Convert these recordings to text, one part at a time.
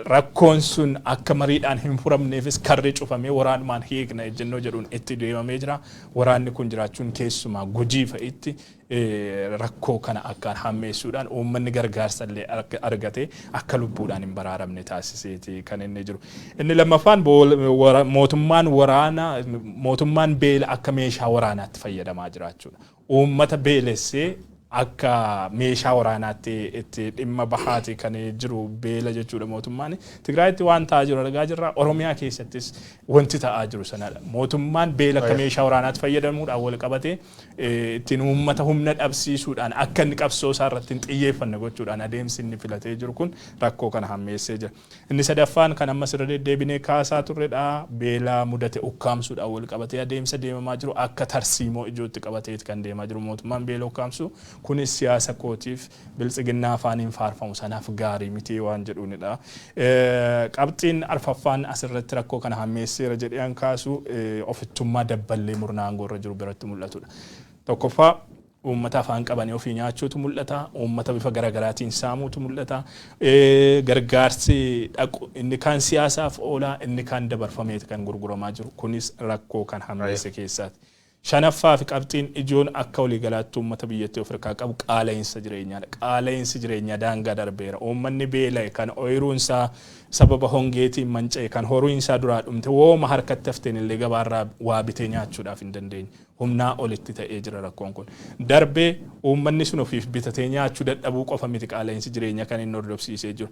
rakkoon sun akka mariidhaan hin furamneefis karri cufamee waraanumaan hiikna ejjennoo jedhuun itti deemamee jira. Waraanni kun jiraachuun keessumaa Gujii fa'itti rakkoo kana akkaan hammeessuudhaan uummanni gargaarsa illee argate akka lubbuudhaan hin baraaramne taasiseeti kan inni jiru. Inni lammaffaan mootummaan beela akka meeshaa waraanaatti fayyadamaa jiraachuudha. Uummata beelessee akka meeshaa waraanaatti itti dhimma bahaati kan jiru beela jechuudha mootummaan. Tigraayitti waan ta'aa jiru argaa jirra. Oromiyaa keessattis wanti ta'aa jiru sanadha. Mootummaan beela akka meeshaa waraanaatti fayyadamuudhaan wal qabatee ittiin uummata humna dhabsiisuudhaan akka inni qabsoo isaa irratti hin xiyyeeffanne gochuudhaan adeemsi inni filatee jiru kun rakkoo kana hammeessee jira. Inni sadaffaan kan ammas irra deddeebinee kaasaa turredha. Beela mudate ukkaamsuudhaan wal qabatee adeemsa deemamaa jiru akka tarsiimoo ijootti qabateeti kan deemaa jiru mootummaan beela ukkaamsu. Kunis siyaasa kootiif biltsiginnaa afaaniin faarfamu sanaaf gaarii miti waan jedhuunidha. Qabxiin arfaffaan asirratti rakkoo kana hammeesseera jedhee kaasu ofittummaa dabballee murnaa aangoo irra jiru biratti mul'atudha. Tokkoffaa uummata afaan qabanii ofii nyaachuutu mul'ata. Uummata bifa garaagaraatiin saamuutu mul'ata. Gargaarsi dhaqu inni kaan siyaasaaf oola inni kaan dabarfameeti kan gurguramaa jiru. Kunis rakkoo kan hammeesse keessaati. Shanaffaa fi qabxiin ijoon akka waliigalaatti uummata biyyattii Afrikaa qabu qaala'insa jireenyaadha. Qaala'insi jireenyaa daangaa darbeera. Uummanni beela'e kan ooyiruunsaa sababa hongeetiin manca'e kan horiinsaa duraa dhumte wooma harkatti hafteen illee gabaarraa waa bitee nyaachuudhaaf hin dandeenye. Humnaa olitti ta'ee jira rakkoon kun. Darbee uummanni sun ofiif bitatee nyaachuu dadhabuu qofa miti qaala'insi jireenyaa kan inni hordofsiisee jiru.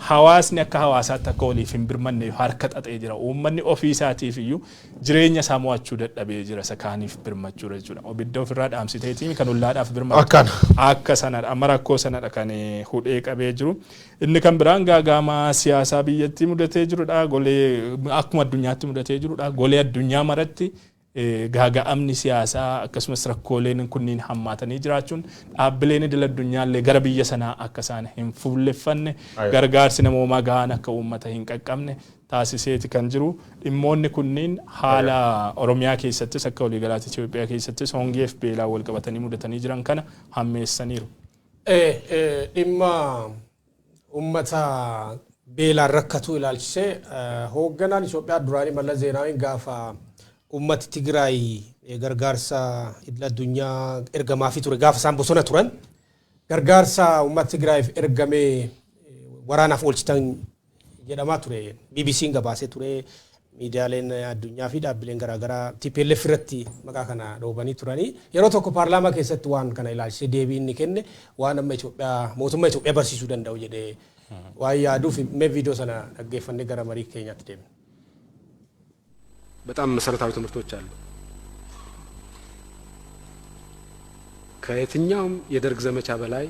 Hawaasni akka hawaasaatti akka waliif hin birmanne harka xaxee jira. Uummanni ofii isaatiif iyyuu jireenya isaa mo'achuu dadhabee jira sakaaniif birmachuu jechuudha. Obidda ofirraa dhaamsiteetiin kan ullaadhaaf birmachuu akka sanadha. Amma rakkoo sanadha kan hudhee qabee jiru. Inni kan biraan gaagama siyaasaa biyyattii mudatee jirudha. Golee akkuma addunyaatti mudatee jirudha. Golee addunyaa maratti gaaga'amni siyaasaa akkasumas rakkooleen kunniin hammaatanii jiraachuun dhaabbileen idil addunyaallee gara biyya sanaa akka isaan hin fuulleffanne gargaarsi namoomaa gahaan akka uummata hin qaqqabne taasiseeti kan jiru. Dhimmoonni kunniin haala Oromiyaa keessattis akka waliigalaatti Itoophiyaa keessattis hongeef beelaa wal qabatanii mudatanii jiran kana hammeessaniiru. Dhimma uummata beelaan rakkatu ilaalchisee hoogganaan Itoophiyaa duraanii Mallas Zeenaawiin gaafa ummati Tigraay gargaarsa idil addunyaa ergamaafii ture gaafa isaan bosona turan gargaarsa ummati Tigraayif ergamee waraanaaf oolchitan jedhamaa ture. BBC'n gabaasee ture. Miidiyaaleen addunyaa fi dhaabbileen garaagaraa TPLF irratti maqaa kana dhoobanii turanii yeroo tokko paarlaamaa keessatti waan kana ilaalchisee deebii inni kenne waan amma mootummaa Itoophiyaa barsiisuu danda'u jedhee waan yaaduuf mee viidiyoo sana dhaggeeffannee gara marii keenyaatti deemna. በጣም መሰረታዊ ትምህርቶች አሉ። ከየትኛውም የደርግ ዘመቻ በላይ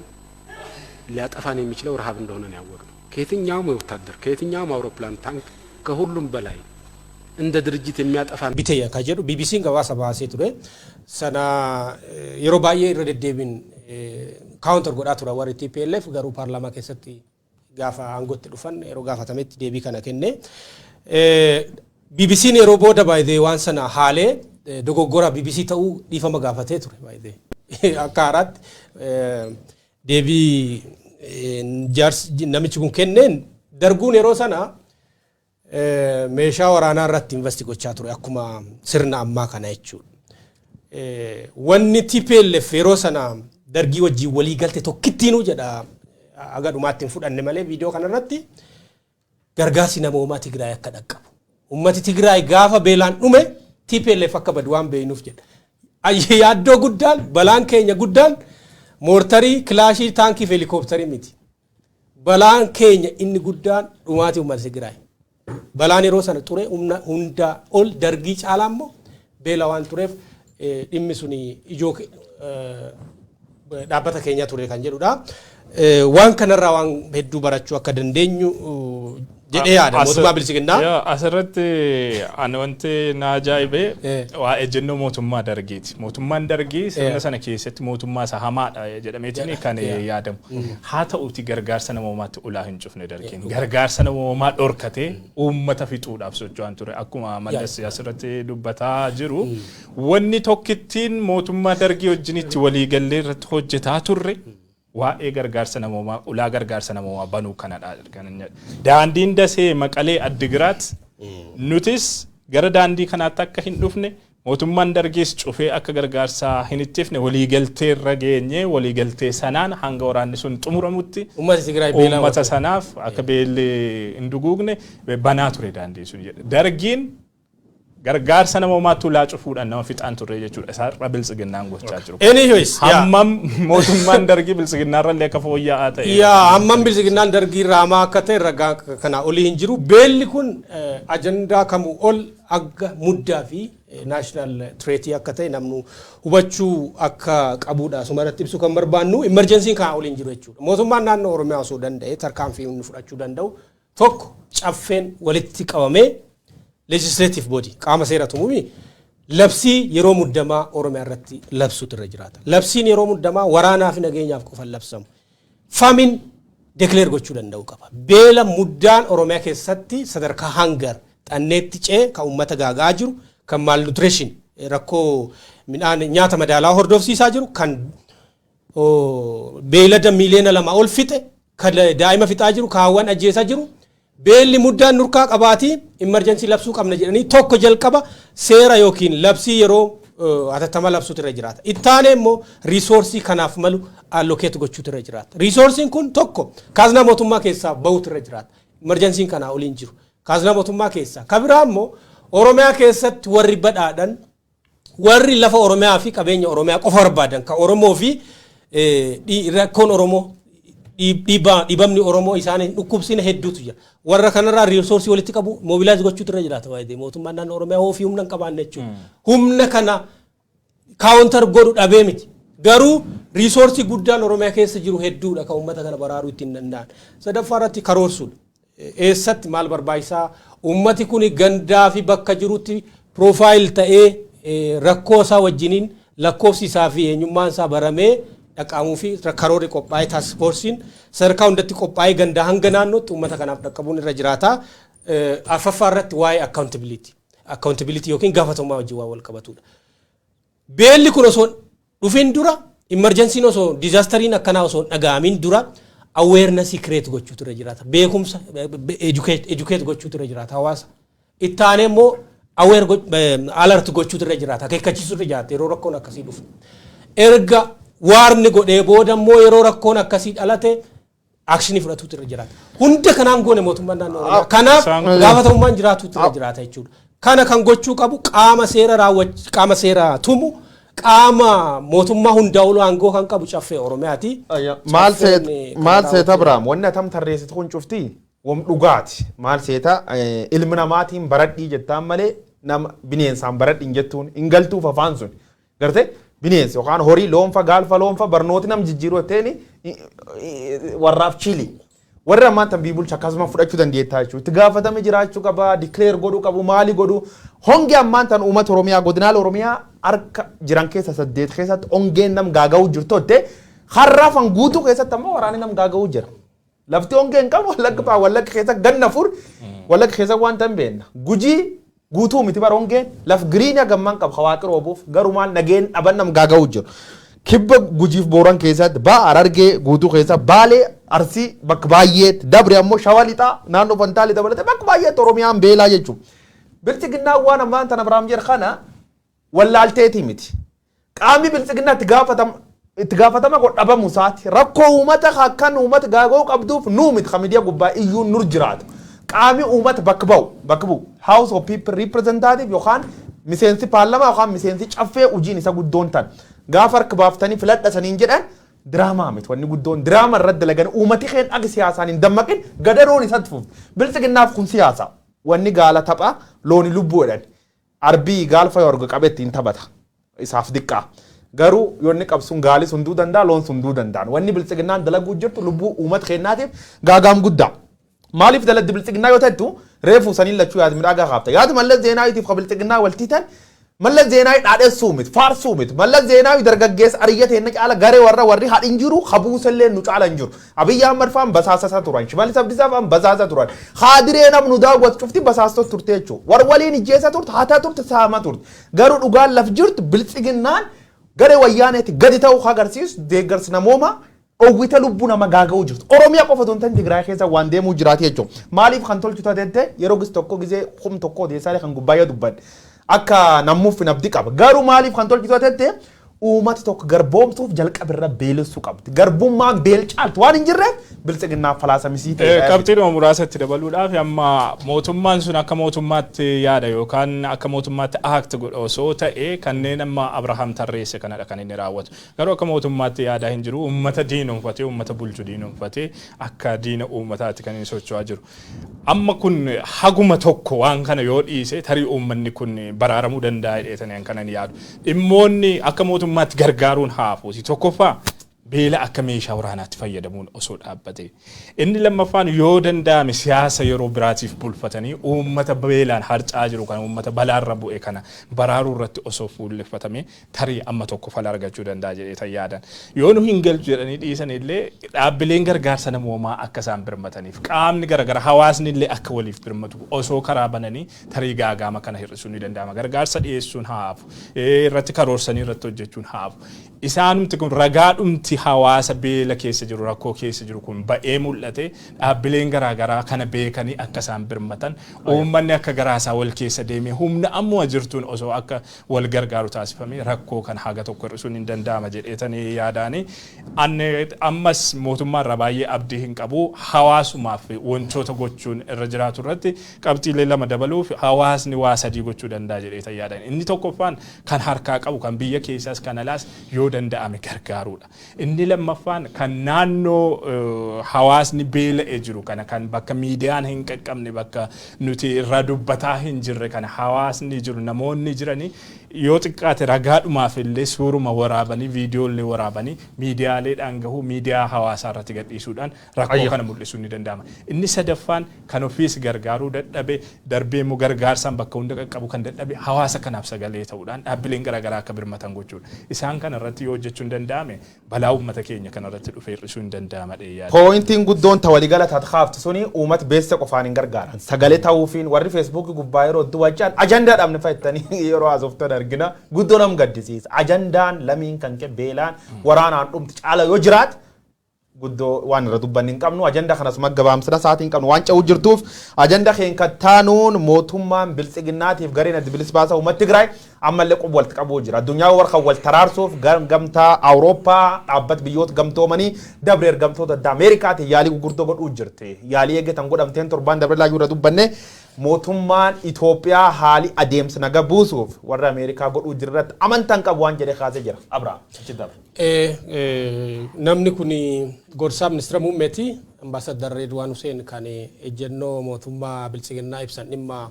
ሊያጠፋን የሚችለው ረሃብ እንደሆነ ነው ያወቅነው። ከየትኛውም ወታደር ከየትኛውም አውሮፕላን ታንክ ከሁሉም በላይ እንደ ድርጅት የሚያጠፋን ቢተያ ካጀዱ ቢቢሲን ገባሳ ባሴ ቱሬ ሰና የሮባዬ ረደደቢን ካውንተር ጎዳ ቱራ ወር TPLF ገሩ ፓርላማ ከሰቲ ጋፋ አንጎት ዱፈን የሮ ጋፋ ተመት ዴቢ ከነ ከነ BBC ne roboda by the one sana hale dogogora BBC ta'u difama gaafate ture by the akarat debi jars namichi kun kenneen darguun yeroo sana meeshaa waraanaa irratti investi gochaa ture akkuma sirna ammaa kana jechuudha. Wanni TPLF yeroo sana dargii wajjin walii galte tokkittiinuu jedha agadhumaatti hin fudhanne malee viidiyoo kana irratti gargaarsi namoomaa Tigraay akka dhaqqabu. Ummati Tigraay gaafa beelaan dhume TPLF akka badu waan beeynuuf jedha. Yaaddoo guddaan balaan keenya guddaan moortarii kilaashii taankii fi helikoophtarii miti. Balaan keenya inni guddaan dhumaatii ummata Tigraay. Balaan yeroo sana ture hunda ol dargii caalaa immoo beela waan tureef dhimmi suni ijoo dhaabbata keenya ture kan jedhudha. Waan kanarraa waan hedduu barachuu akka dandeenyu jedhee yaada mootummaa bilisiginnaa. Asirratti ani wanti na ajaa'ibe waa ejjennoo mootummaa dargiiti. Mootummaan dargii sirna sana keessatti mootummaa isa hamaadha jedhameetiin kan yaadamu. Haa ta'uuti gargaarsa namoomaatti ulaa hin cufne dargiin. Gargaarsa namoomaa dhorkatee uummata fixuudhaaf socho'an ture. Akkuma Mallas asirratti dubbataa jiru. Wanni tokkittiin mootummaa dargii wajjinitti waliigallee irratti hojjetaa turre waa'ee gargaarsa namoomaa ulaa gargaarsa namoomaa banuu kanadha kan daandiin dasee Maqalee Addigiraat nutis gara daandii kanaatti akka hin dhufne mootummaan dargees cufee akka gargaarsaa hin ittifne waliigaltee irra geenye waliigaltee sanaan hanga waraanni sun xumuramutti uummata sanaaf akka beelli hin duguugne banaa ture daandii sun jedhe dargiin gargaarsa namoomaatti ulaa cufuudhaan nama fixaan turre jechuudha isaa biltsiginnaan gochaa jiru. Anyways hammam mootummaan dargii biltsiginnaarra illee akka fooyya'aa ta'e. Hammam biltsiginnaan dargii raamaa akka ta'e ragaa kana olii hin jiru beelli kun ajandaa kamuu ol akka muddaa fi national treaty akka ta'e namnu hubachuu akka qabuudha sumarratti ibsu kan barbaannu emergency kan olii hin jiru jechuudha. Mootummaan naannoo Oromiyaa osoo danda'e tarkaanfii inni fudhachuu danda'u tokko caffeen walitti qabamee legislative body qaama seera tumumi labsii yeroo muddamaa Oromiyaa irratti labsuutu irra jiraata. Labsiin yeroo muddamaa waraanaa fi nageenyaaf qofan labsamu. Famine declare gochuu danda'u qaba. Beela muddaan Oromiyaa keessatti sadarkaa hangar xanneetti cee kan uummata gaagaa jiru kan malnutrition rakkoo midhaan nyaata madaalaa hordofsiisaa jiru kan beelada miliyoona 2 ol fixe kan daa'ima fixaa jiru kaawwan ajjeesaa jiru beelli muddaan nurkaa qabaati emergency labsuu qabna jedhanii tokko jalqaba seera yookiin labsii yeroo atattama labsuutu irra jiraata. Ittaanee immoo resource kanaaf malu allocate gochuutu irra jiraata. Resource kun tokko kaaznaa mootummaa keessaa bahuutu irra jiraata. Emergency kana oliin jiru. Kaaznaa mootummaa keessaa. Kabiraa immoo Oromiyaa keessatti warri badhaadhan warri lafa Oromiyaa fi qabeenya Oromiyaa qofa barbaadan ka Oromoo fi rakkoon Oromoo dhibamni Oromoo isaanii dhukkubsina hedduutu jira. Warra kanarraa resource walitti qabu mobilize gochuutu irra jiraata waayee mootummaan naannoo Oromiyaa hoo fi humna hin qabaanne jechuudha. Humna kana counter godhu dhabee miti. Garuu resource guddaan Oromiyaa keessa jiru hedduudha kan uummata kana baraaruu ittiin danda'an. Sadaffaa irratti karoorsuudha. Eessatti maal barbaachisaa ummati kun gandaa fi bakka jirutti profile ta'ee rakkoo isaa wajjiniin lakkoofsi isaa fi eenyummaan isaa baramee dhaqamuu fi karoorri qophaa'ee task forcein sadarkaa hundatti qophaa'ee gandaa hanga naannootti uummata kanaaf dhaqqabuun irra jiraata. Afraffaa irratti waa'ee accountability yookiin gaafatamummaa wajjin waa wal qabatudha. Beelli kun osoo dhufin dura emergency osoo disasteriin akkanaa osoo dhaga'amin dura awareness create gochuutu irra jiraata. Beekumsa educate gochuutu irra jiraata hawaasa. Ittaanee immoo aware alert gochuutu irra jiraata. Akeekkachiisuu irra jiraata yeroo rakkoon akkasii dhufu. Erga waarni godhee booda immoo yeroo rakkoon akkasii dhalate action fudhatuutu irra jiraata. Hunda kanaan goone mootummaan naannoo Oromiyaa. Kanaaf gaafatamummaan jiraatuutu irra jiraata jechuudha. Kana kan gochuu qabu qaama seera tumu qaama mootummaa hundaa ol aangoo kan qabu caffee Oromiyaati. Maal seeta Abrahaam wanni atam tarreessitu kun cufti wam dhugaati maal seeta ilmi namaatiin baradhii jettaan malee nama bineensaan baradhiin jettuun hin galtuuf afaan sun gartee bineensi yookaan horii loonfa gaalfa loonfa barnooti nam jijjiiruu ta'een warraaf chiili. Warra ammaan tan biibulcha akkasuma fudhachuu dandeettaa jechuudha. Itti gaafatame jiraachuu qaba, declare godhuu qabu, maali godhuu. Hongi ammaan tan uummata Oromiyaa godinaala Oromiyaa harka jiran keessa 8 keessatti hongeen nam gaaga'uu jirtu ta'e harraafan guutuu keessatti ammoo waraanni nam gaaga'uu jira. Lafti hongeen qabu wallagga keessa ganna fur wallagga keessa waan tan beenna. Gujii guutuu miti bara hongeen laf giriina gammaan qabu hawaaqir oobuuf garumaan nageen dhaban nam gaaga'uu jiru. Kibba gujiif booran keessatti Harargee guutuu keessa Baalee Arsii bakka baay'eetti Dabre ammoo Shawaa Lixaa naannoo Fantaalii dabalatee bakka baay'eetti Oromiyaan beelaa jechuudha. Bilchiginnaa waan ammaan tan Abrahaam jedhe kana wallaalteetii miti. Qaamni bilchiginnaa itti gaafatama godhabamu isaati. Rakkoo uummata akkan uummata gaaga'uu qabduuf nuu miti kamidiyaa gubbaa iyyuu nur jiraatu. Qaamni uummata bakka bu'u House of People Representative yookaan miseensi paarlamaa yookaan miseensi caffee hojiin isa guddoon tan. Gaafa harka baaftanii filadha saniin jedhan diraamaa miti wanni guddoon diraama irratti dalagan uummati keen agi siyaasaan hin dammaqin gadaroon isatti fuuf bilchiginnaaf kun siyaasa wanni gaala tapha looni lubbuu jedhan arbii gaalfa yorga qabetti hin taphata isaaf diqqaa garuu yoonni qabsuun gaalis hunduu danda'a loon hunduu danda'an wanni bilchiginnaan dalaguu jirtu lubbuu uummata keenyaatiif gaagaam guddaa maaliif daladdi bilchiginnaa yoo ta'ettu reefuu saniin lachuu yaadu midhaagaa qaabta yaadu mallas zeenaayiitiif bilchiginnaa waltiitan Mallas Zeenaawi dhaadhessuu miti faarsuu miti Mallas Zeenaawi dargaggeessa ariyyatee inni caala garee warri hadhin jiru habuusallee nu caala hin jiru Abiyyi Ahmad faan basaasasa turan Shimallis Abdiisaa faan basaasa turan Haadiree namnu daawwatu cufti basaastos turte jechuudha war waliin ijjeessa turte hataa turte saama turte garuu dhugaan laf jirtu bilchiginnaan garee wayyaaneeti gadi ta'uu agarsiisu deeggarsi namooma Owwita lubbuu nama gaaga'uu jirtu. Oromiyaa qofa osoo hin taane Tigraay keessa waan deemuu jiraati jechuudha. Maaliif kan tolchu taatee yeroo gis tokko gisee hum tokko deessaalee kan gubbaayyaa dubbadde akka namuuf hin abdii qaba. Garuu maaliif kan tolchu taatee uummati tokko garboomsuuf jalqabirra beelessuu qabdi. Garbummaan beel caaltu waan hin jirreef biltsiginnaa falaasamsii ta'e. Qabxiidhuma muraasatti dabaluudhaaf amma mootummaan sun akka mootummaatti yaada yookaan akka mootummaatti aakti godha osoo ta'e kanneen amma Abrahaam tarreesse kanadha kan inni raawwatu. Garuu akka mootummaatti yaada hin jiru uummata diinoomfatee uummata bulchu diinoomfatee akka diina uummataatti kan inni socho'aa jiru. Amma kun haguma tokko waan kana yoo dhiise tarii uummanni kun baraaramuu danda'a jedhanii kan inni yaadu. Dhimmoonni akka mootummaatti gargaaruun haafuuti tokkoffaa beela akka meeshaa waraanaatti fayyadamuun osoo dhaabbate. Inni lammaffaan yoo danda'ame siyaasa yeroo biraatiif bulfatanii uummata beelaan harcaa jiru kan uummata balaarra bu'e kana baraaruu irratti osoo fuulleffatame tarii amma tokko fala argachuu danda'a jedhee yaadan. Yoo nu hin galchu jedhanii dhiisan illee dhaabbileen gargaarsa namoomaa akka isaan birmataniif qaamni garaagara hawaasni illee akka waliif birmatu osoo karaa bananii tarii gaagama kana hir'isuun ni danda'ama. Gargaarsa dhiyeessuun haafu irratti karoorsanii irratti hojjechuun haafu. Isaanumti kun ragaadhumti hawaasa beela keessa jiru rakkoo keessa jiru kun ba'ee mul'ate dhaabbileen garaagaraa kana beekanii akka isaan birmatan uummanni akka garaasaa wal keessa deemee humna ammoo jirtuun osoo akka wal gargaaru taasifame rakkoo kan haga tokko hir'isuun hin danda'ama jedheetanii yaadaani. Ammas mootummaa irraa baay'ee abdii hin qabu hawaasumaaf wantoota gochuun irra jiraatu irratti qabxiilee lama dabaluuf hawaasni waa sadii gochuu danda'a jedheetan yaadan. Inni tokkoffaan kan harkaa qabu kan biyya keessaas kan alaas yoo danda'ame gargaaruudha. Inni lammaffaan kan naannoo hawaasni beela'ee jiru kana kan bakka miidiyaan hin qaqqabne bakka nuti irraa dubbataa hin jirre kana hawaasni jiru namoonni jiranii yoo xiqqaate ragaadhumaaf illee suuruma waraabanii viidiyoolee waraabanii miidiyaaleedhaan gahuu miidiyaa hawaasaa irratti gadhiisuudhaan rakkoo kana mul'isuu ni danda'ama. Inni sadaffaan kan ofiis gargaaruu dadhabe darbee immoo gargaarsaan bakka hunda qaqqabu kan dadhabe hawaasa kanaaf sagalee ta'uudhaan dhaabbileen garaagaraa akka birmatan gochuudha. Isaan kana irratti yoo hojjechuu hin danda'ame balaa uummata keenya kana irratti dhufee hir'isuu hin danda'ama dheeyyaadha. Poointiin guddoon tawaliigala taatkaaftu suni uummata beessa qofaan hin gargaaran. Sagalee ta'uufiin warri feesbuukii gubbaa yeroo duwwachaan ajandaa dhabne fayyadanii yeroo haasoftan argina guddoo nam gaddisiisa. Ajandaan lamiin kan kee beelaan waraanaan dhumti caala yoo jiraat guddoo waan irra dubbanni hin qabnu ajandaa kanas maggabaamsina sa'aatii hin qabnu waan ca'uu jirtuuf ajandaa keenya kattaanuun mootummaan biltsiginnaatiif gareen adda bilisa baasaa uummata Tigraay ammallee quba walitti qabuu jira. Addunyaa warra wal taraarsuuf gamtaa Awurooppaa dhaabbata biyyoota gamtoomanii dabre ergamtoota adda Ameerikaati yaalii gurguddoo godhuu jirti. Yaalii eeggatan godhamteen torbaan dabre laayyuu irra dubbanne mootummaan Itoophiyaa haali adeemsa naga buusuuf warra Ameerikaa godhuu jirratti amantaan qabu waan jedhee kaasee jira. Abrahaam namni kun gorsaa ministeera muummeeti ambaasadar Redwaan Hussein kan ejjennoo mootummaa biltsiginnaa ibsan dhimma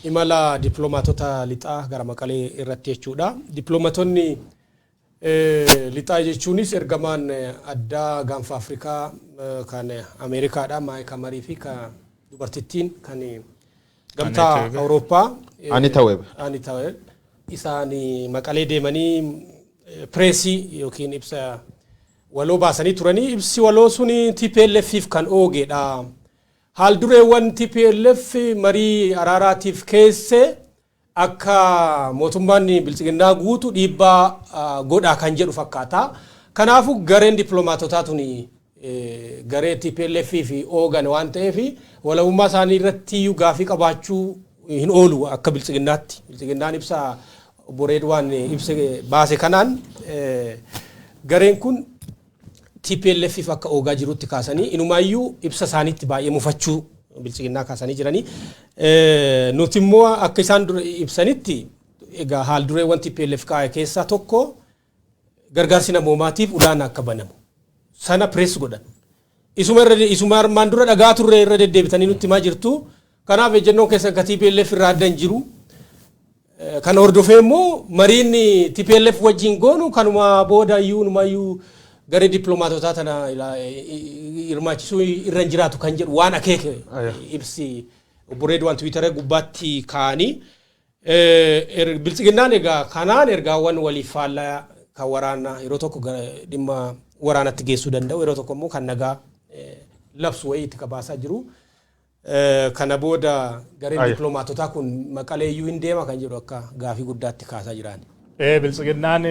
imala dippiloomaatota lixaa gara Maqalee irratti jechuudha. Dippiloomaatonni lixaa jechuunis ergamaan addaa gaanfa Afrikaa kan Ameerikaadha Maayik Hamarii fi kan dubartittiin kan gamtaa Awurooppaa Anita Webb isaan Maqalee deemanii pireesii yookiin ibsa waloo baasanii turanii ibsi waloo suni TPLFif kan oogedha. Haal dureewwan TPLF marii araaraatiif keesse akka mootummaan biltsiginnaa guutu dhiibbaa godhaa kan jedhu fakkaata. Kanaafuu gareen dippiloomaatotaa tuni garee TPLF fi oogan waan ta'eef walabummaa isaanii irratti gaafii qabaachuu hin oolu akka biltsiginnaatti. Biltsiginnaan ibsa Redwaan ibsa baase kanaan gareen kun TPLF akka oogaa jirutti kaasanii inumaayyuu ibsa isaaniitti baay'ee mufachuu biltsiginnaa kaasanii jiranii. Nuti immoo akka isaan ibsanitti egaa haal dureewwan TPLF kaa'e keessaa tokko gargaarsi namoomaatiif ulaanaa akka banamu. Sana pirees godhan. Isuma armaan dura dhagaa turre irra deddeebitanii nutti himaa jirtu. Kanaaf ejjennoon keessan ka TPLF irraa addan jiru. Kan hordofee immoo mariin TPLF wajjin goonu kanuma booda iyyuu numayyuu garee dippiloomaatotaa tana hirmaachisuu irra jiraatu kan jedhu waan akeeke ibsi Redwaan Tiwiitara gubbaatti kaanii. Biltsiginnaan egaa kanaan ergaawwan waliif faallaa kan waraanaa yeroo tokko dhimma waraanatti geessuu danda'u yeroo tokko immoo kan nagaa labsu wayii itti qabaasaa jiru. Kana booda gareen dippiloomaatotaa kun Maqalee iyyuu hin deema kan jedhu akka gaafii guddaatti kaasaa jiran. Biltsiginnaan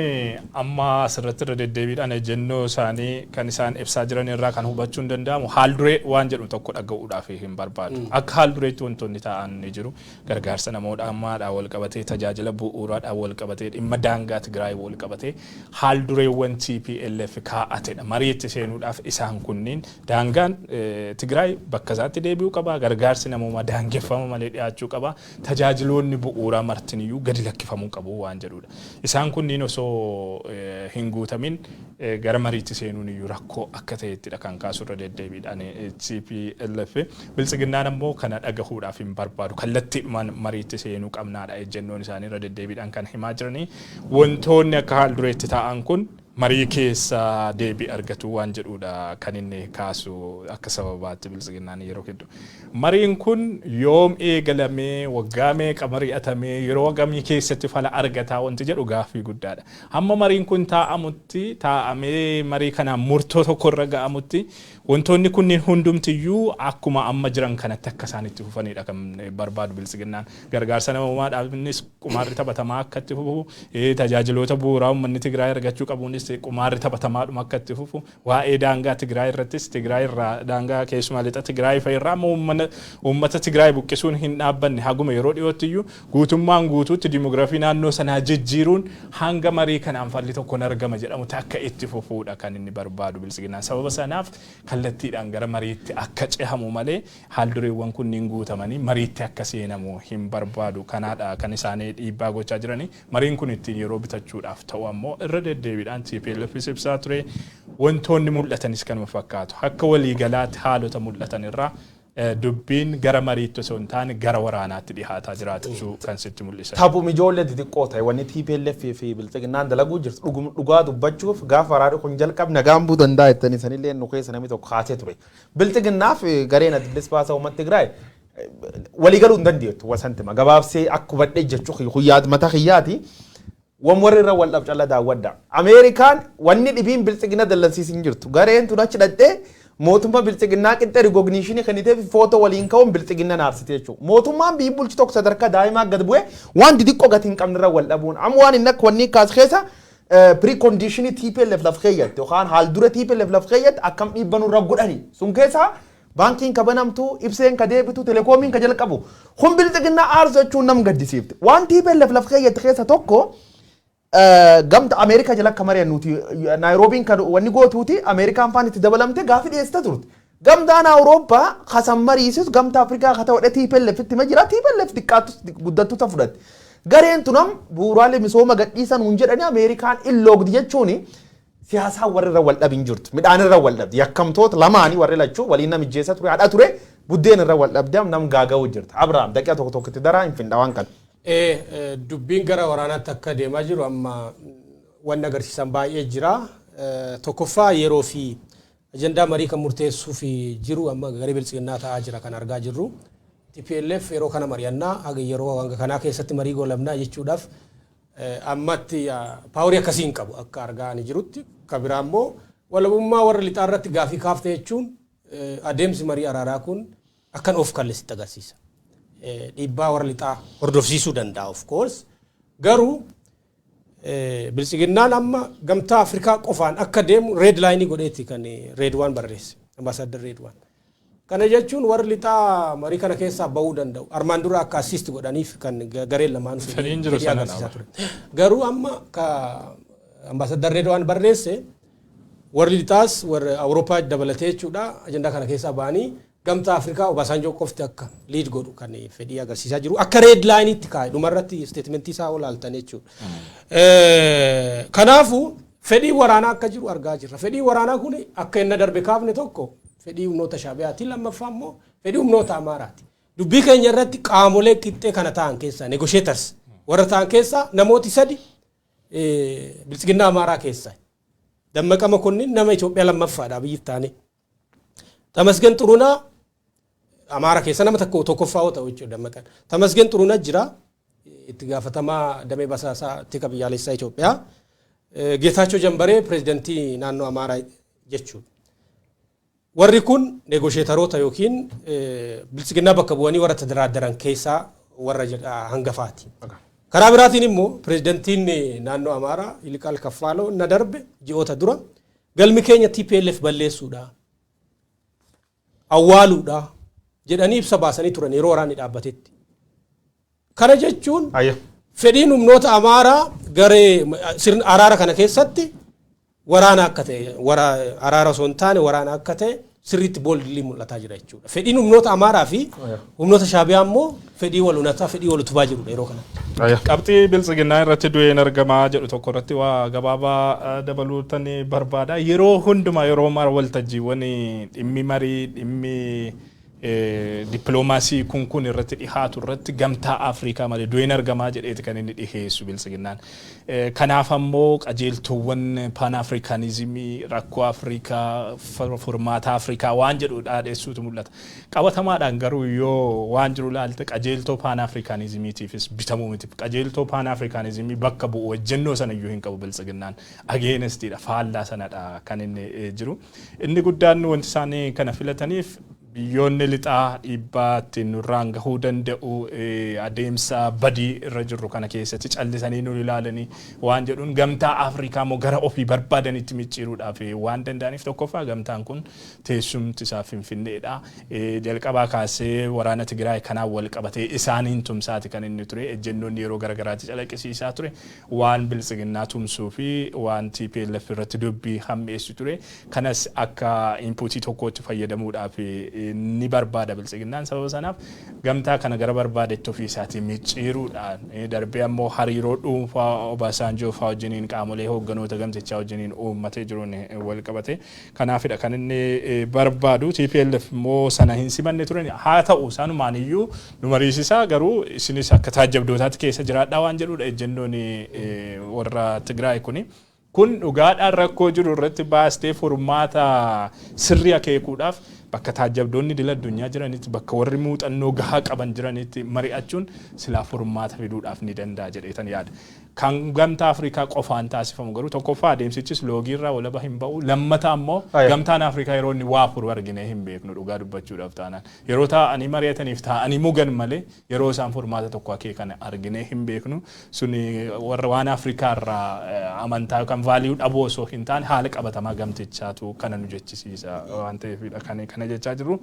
amma asirratti irra deddeebiidhaan ejjennoo isaanii kan isaan ibsaa jiran irraa kan hubachuun danda'amu haal duree waan jedhu tokko dhaga'uudhaaf hin barbaadu. Akka haal dureetti wantoonni ta'an ni jiru. Gargaarsa namoota ammaadhaan wal qabatee tajaajila bu'uuraadhaan wal qabatee dhimma daangaa Tigraay wal qabatee haal dureewwan TPLF kaa'atedha. Mariitti seenuudhaaf isaan kunniin daangaan Tigraay bakka isaatti deebi'uu qaba. Gargaarsi namoomaa daangeffama malee dhiyaachuu qaba. Tajaajiloonni bu'uuraa martiniyyuu gadi lakkifamuu qabu waan jedhudha. Isaan kunniin osoo hin guutamin gara mariitti seenuun iyyuu rakkoo akka ta'ettidha kan kaasurra deddeebiidhaan TPLF. Biltsiginnaan ammoo kana dhagahuudhaaf hin barbaadu. Kallattiidhumaan mariitti seenuu qabnaadha ejjennoon isaanii irra deddeebiidhaan kan himaa jiranii. Wantoonni akka haal dureetti ta'an kun marii keessa deebii argatu waan jedhuudha kan inni kaasu akka sababaatti Biltsiginnaan yeroo hedduu. Mariin kun yoom eegalamee waggaa meeqa mari'atamee yeroo gamii keessatti fala argataa wanti jedhu gaaffii guddaadha. Hamma mariin kun taa'amee marii kanaan murtoo tokko irra ga'amutti wantoonni kunniin hundumtiyyuu akkuma amma jiran kanatti akka isaan itti fufanidha kan barbaadu Biltsiginnaan. Gargaarsa namoomaadhaaf innis qumaarri taphatamaa akka itti fufu tajaajiloota bu'uuraa uummanni Tigraay argachuu qabuunis qumaarri taphatamaa akka itti fufu waa'ee daangaa Tigraay irrattis Tigraay irraa daangaa keessumaa lixa Tigraay fa'irraa uummata Tigraay buqqisuun hin dhaabbanne haguma yeroo dhiyootti iyyuu guutummaan guutuutti dimoogiraafii naannoo sanaa jijjiiruun hanga marii kanaan falli tokkoon argama jedhamutti akka itti fufuudha kan inni barbaadu Biltsiginnaan. Sababa sanaaf kallattiidhaan gara mariitti akka cehamu malee haal dureewwan kunniin guutamanii mariitti akka seenamu hin barbaadu. Kanaadha kan isaanii dhiibbaa gochaa jiranii. Mariin kun ittiin yeroo bitachuudhaaf ta'u ammoo irra deddeebiidhaan TPLF ibsaa ture. Wantoonni mul'atanis kanuma fakkaatu. Akka waliigalaatti haalota mul'atan irraa dubbiin gara mariitti osoo hin taane gara waraanaatti dhihaataa jiraachuu kan sitti mul'isa. Taphuma ijoollee xixiqqoo ta'e wanni TPLF fi Biltsiginnaan dalaguu jirtu dhugaa dubbachuuf gaafa waraana kun jalqabe nagaan buu danda'a jettanii sanillee nu keessa namni tokko kaasee ture. Biltsiginnaaf gareen Addilis Baasaa uummata Tigraay waliigaluu hin dandeettu wasantima gabaabsee akkuma dhee jechuu guyyaa mata xiyyaati. Warri irra wal dhabcala daawwadda. Ameerikaan wanni dhibiin Biltsiginna dallansiisin jirtu gareen tun achi dhadhee mootummaa Biltsiginnaa qixxee rigogniishinii kennitee fi footoo waliin ka'uun Biltsiginna naarsite jechuudha. Mootummaan biyyi bulchi tokko sadarkaa daa'imaa gad bu'ee waan xixiqqoo gatii hin qabne irra wal dhabuun amma waan inni akka wanni kaas keessa preconditionii TPLF laf keeyyatti yookaan haal dura TPLF laf keeyyatti akkam dhiibbanuu irra godhani sun keessa baankiin ka banamtu ibseen ka deebitu telekoomiin ka jalqabu kun Biltsiginnaa aarsa jechuun nam gaddisiifte waan TPLF laf keeyyatti keessa tokko gamta Ameerikaa jala akka mari'an nuti Naayiroobiin kan wanni gootuuti Ameerikaan faan itti dabalamte gaafi dhiyeessita turte. Gamtaan Awurooppaa kasan mariisus gamta Afrikaa ka ta'udha TPLF itti majira TPLF xiqqaattus guddattuuta fudhatte. Gareen tunam bu'uuraalee misooma gadhiisan hun jedhanii Ameerikaan illoogdi jechuun siyaasaa warri irra wal dhabin jirtu. Midhaan irra wal dhabdi yakkamtoota lamaanii warri lachuu waliin namijjeessa ture haadha ture buddeen irra wal dhabde nam gaaga'uu jirta. Abrahaam daqiiqa tokko tokkotti daraa hin finna waan kana. Dubbiin gara waraanaatti akka deemaa jiru amma wanni agarsiisan baay'ee jira. Tokkoffaa yeroo fi ajandaa marii kan murteessuuf jiru amma garee Biltsiginnaa ta'aa jira kan argaa jirru. TPLF yeroo kana mari'annaa haga yeroo hanga kanaa keessatti marii goolabnaa jechuudhaaf ammatti paaworii akkasii hin qabu akka argaa ni jirutti. Kan biraa immoo walabummaa warra lixaa irratti gaafii kaafte jechuun adeemsi marii araaraa kun akkan of kallisitti agarsiisa. Dhiibbaa warra lixaa hordofsiisuu danda'a of course garuu Biltsiginnaan amma gamtaa Afrikaa qofaan akka deemu red line godheetti kan red one barreesse ambaasaadar red one kana jechuun warra lixaa marii kana keessaa bahuu danda'u armaan dura akka assist godhaniif kan gareen lamaan fedhiin jiru sana garuu amma ka ambaasaadar red one barreesse warra lixaas warra Awurooppaa dabalatee jechuudha ajandaa kana keessaa bahanii gamtaa Afrikaa Obasanjoo qofti akka lead godhu kan fedhii agarsiisaa jiru akka red line itti kaa'e dhumarratti statementii isaa olaaltan jechuudha. Kanaafu fedhii waraanaa akka jiru argaa jirra. Fedhii waraanaa kun akka inni darbe kaafne tokko fedhii humnoota Shaabiyaatiin lammaffaa immoo fedhii humnoota Amaaraati. Dubbii keenya irratti qaamolee qixxee kana ta'an keessaa negotiators warra ta'an keessaa namooti sadi Biltsiginnaa Amaaraa keessaa Dammaqa Mokonnin nama Itoophiyaa lammaffaadha biyyiif taane. Tamasgen Xurunaa Amaaraa keessa nama tokkoffaa ta'u jechuudha Dammaqan. Tamasgen Xurunaa jira itti gaafatamaa damee basaasaa tika biyyaalessaa Itoophiyaa. Geetaachoo Jambaree pirezidantii naannoo Amaaraa jechuudha. Warri kun negotiataroota yookiin Biltsiginnaa bakka bu'anii warra tadaraadaran keessaa warra hangafaati. Karaa biraatiin immoo pirezidantiin naannoo Amaaraa Yilqaal Kaffaaloo na darbe ji'oota dura galmi keenya TPLF balleessuudha. Awwaaluudha jedhanii ibsa baasanii turan yeroo waraanni dhaabbatetti. Kana jechuun fedhiin humnoota Amaaraa garee sirna araara kana keessatti waraana akka ta'e araara osoo hin taane waraana akka ta'e sirriitti boolli mul'ataa jira jechuudha. Fedhiin humnoota Amaaraa fi humnoota Shaabiyaa immoo fedhii wal unataa fedhii wal utubaa jirudha yeroo kanatti. Qabxii biltsiginnaa irratti du'een argamaa jedhu tokko irratti waa gabaabaa dabaluutan barbaada. Yeroo hundumaa yeroo mara waltajjiiwwan dhimmi marii dhimmi dippiloomaasii kun irratti dhihaatu irratti gamtaa Afrikaa malee du'een argamaa jedheeti kan inni dhiheessu biltsiginnaan. Kanaaf ammoo qajeeltuuwwan paanaafrikaanizimii rakkoo Afrikaa furmaata Afrikaa waan jedhu dhaadheessuutu mul'ata. Qabatamaadhaan garuu yoo waan jiru ilaalte qajeeltoo paanaafrikaanizimiitiifis bitamuu miti. Qajeeltoo paanaafrikaanizimii bakka bu'u wajjennoo sana iyyuu hin qabu biltsiginnaan. Ageenestiidha faallaa sanadha kan inni jiru. Inni guddaan wanti isaanii kana filataniif biyyoonni lixaa dhiibbaatti nurraan gahuu danda'u adeemsa badii irra jirru kana keessatti callisanii nu ilaalanii waan jedhuun gamtaa Afrikaa moo gara ofii barbaadanitti micciiruudhaaf waan danda'aniif tokkoffaa gamtaan kun teessumti isaa Finfinneedha. Jalqabaa kaasee waraana Tigraay kanaan wal qabatee isaaniin tumsaati kan inni ture. Ejjennoonni yeroo garagaraatti calaqqisiisaa ture. Waan biltsiginnaa tumsuu fi waan TPLF irratti dubbii hammeessu ture. Kanas akka inpuutii tokkotti fayyadamuudhaaf ni barbaada biltsiginnaan. Sababa sanaaf gamtaa kana gara barbaadetti ofii isaatii micciiruudhaan darbee ammoo hariiroo dhuunfaa Obasanjoo fa'aa wajjiniin qaamolee hoogganoota gamtichaa wajjiniin uummatee jiruun wal qabate. Kanaafidha kan inni barbaadu. TPLF immoo sana hin simanne turan. Haa ta'u sanumaan iyyuu nu mariisisaa garuu isinis akka taajjabdootaatti keessa jiraadhaa waan jedhudha ejjennoon warra Tigraay kuni. Kun dhugaadhaan rakkoo jiru irratti baastee furmaata sirrii akeekuudhaaf bakka taajjabdoonni dila addunyaa jiranitti bakka warri muuxannoo gahaa qaban jiranitti mari'achuun silaa furmaata fiduudhaaf ni danda'a jedheetan yaada. Kan gamtaa Afrikaa qofaan taasifamu garuu tokkoffaa adeemsichis loogiirraa walaba hin ba'u. Lammata ammoo gamtaan Afrikaa yeroo inni waa furu arginee hin beeknu dhugaa dubbachuudhaaf taanaan. Yeroo taa'anii mari'ataniif taa'anii mugan malee yeroo isaan furmaata tokko akeekan arginee hin beeknu. Suni warra waan Afrikaa irraa amantaa yookaan vaaliyuu dhabuu osoo hin taane haala qabatamaa gamtichaatu kana nu jechisiisa waan ta'eefidha kana jechaa jirru.